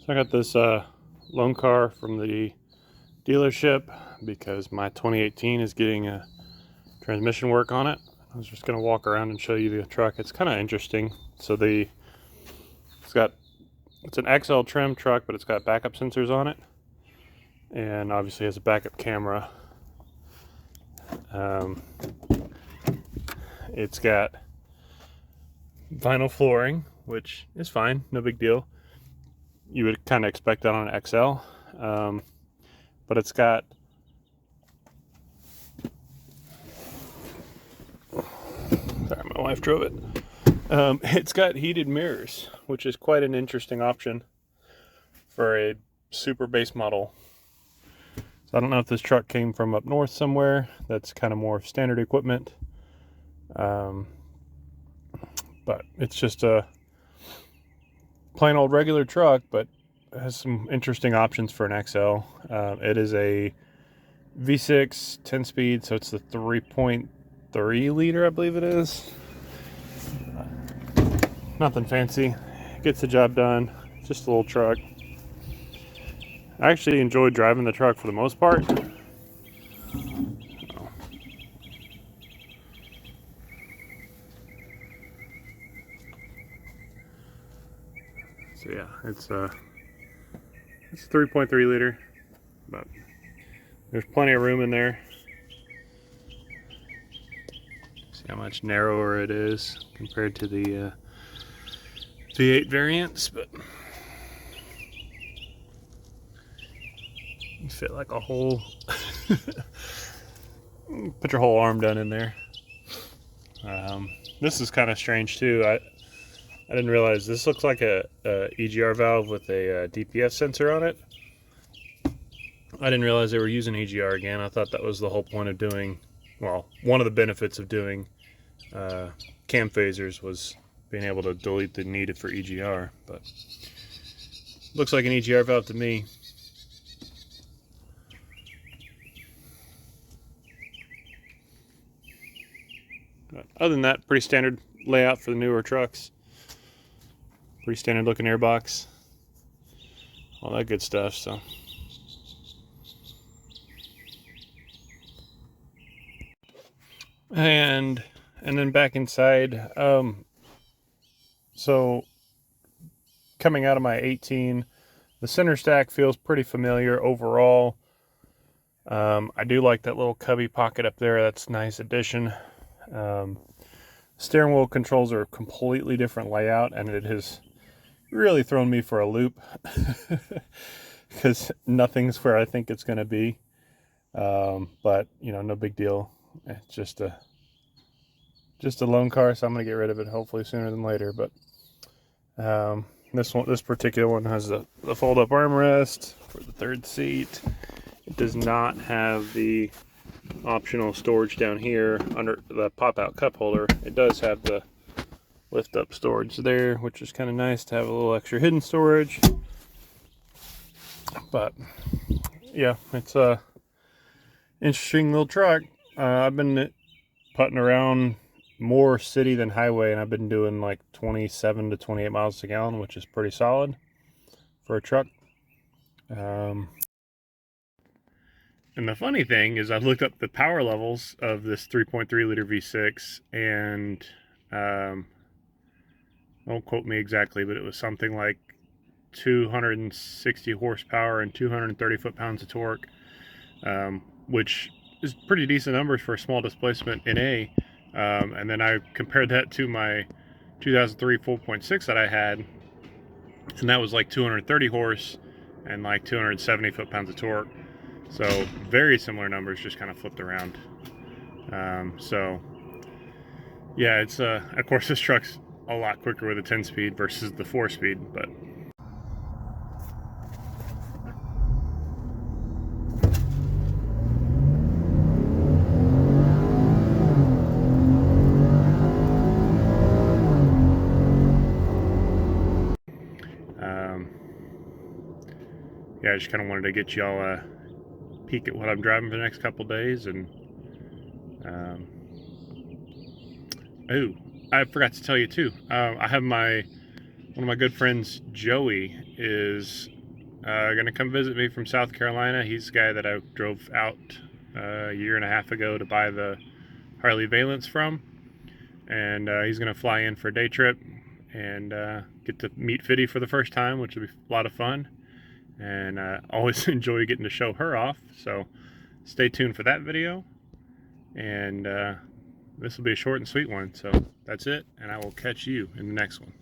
So I got this loan car from the dealership because my 2018 is getting a transmission work on it. I was just going to walk around and show you the truck. It's kind of interesting. So it's an XL trim truck, but it's got backup sensors on it, and obviously has a backup camera. It's got vinyl flooring, which is fine, no big deal. You would kind of expect that on an XL, but it's got sorry, my wife drove it. It's got heated mirrors, which is quite an interesting option for a super base model. So I don't know if this truck came from up north somewhere. That's kind of more standard equipment. But it's just a plain old regular truck, but it has some interesting options for an XL. It is a V6 10 speed, so it's the 3.3 liter, I believe it is. Nothing fancy, gets the job done. Just a little truck. I actually enjoyed driving the truck for the most part. So yeah, it's 3.3 liter, but there's plenty of room in there. See how much narrower it is compared to the V8 variants, but you fit like a whole put your whole arm down in there. This is kind of strange too. I didn't realize this looks like a EGR valve with a DPF sensor on it. I didn't realize they were using EGR again. I thought that was the whole point of doing, well, one of the benefits of doing cam phasers was being able to delete the need for EGR, but looks like an EGR valve to me. But other than that, pretty standard layout for the newer trucks. Pretty standard looking airbox. All that good stuff, so. And then back inside, so coming out of my 18, the center stack feels pretty familiar overall. I do like that little cubby pocket up there. That's a nice addition. Steering wheel controls are a completely different layout, and it has really thrown me for a loop because nothing's where I think it's going to be. But you know, no big deal. It's just a loan car, so I'm going to get rid of it hopefully sooner than later. But this particular one has the fold-up armrest for the third seat. It does not have the optional storage down here under the pop-out cup holder. It does have the lift-up storage there, which is kind of nice to have a little extra hidden storage. But yeah, it's a interesting little truck. I've been putting around more city than highway, and I've been doing like 27 to 28 miles a gallon, which is pretty solid for a truck. And the funny thing is, I've looked up the power levels of this 3.3 liter V6, and don't quote me exactly, but it was something like 260 horsepower and 230 foot-pounds of torque, which is pretty decent numbers for a small displacement in A. And then I compared that to my 2003 4.6 that I had, and that was like 230 horse and like 270 foot-pounds of torque. So very similar numbers, just kind of flipped around. So yeah, it's of course this truck's a lot quicker with a 10-speed versus the 4-speed, but yeah, I just kind of wanted to get y'all a peek at what I'm driving for the next couple days. And oh, I forgot to tell you too. I have one of my good friends, Joey, is gonna come visit me from South Carolina. He's the guy that I drove out a year and a half ago to buy the Harley Valence from, and he's gonna fly in for a day trip and get to meet Fiddy for the first time, which will be a lot of fun. And I always enjoy getting to show her off, so stay tuned for that video. And this will be a short and sweet one, so that's it, and I will catch you in the next one.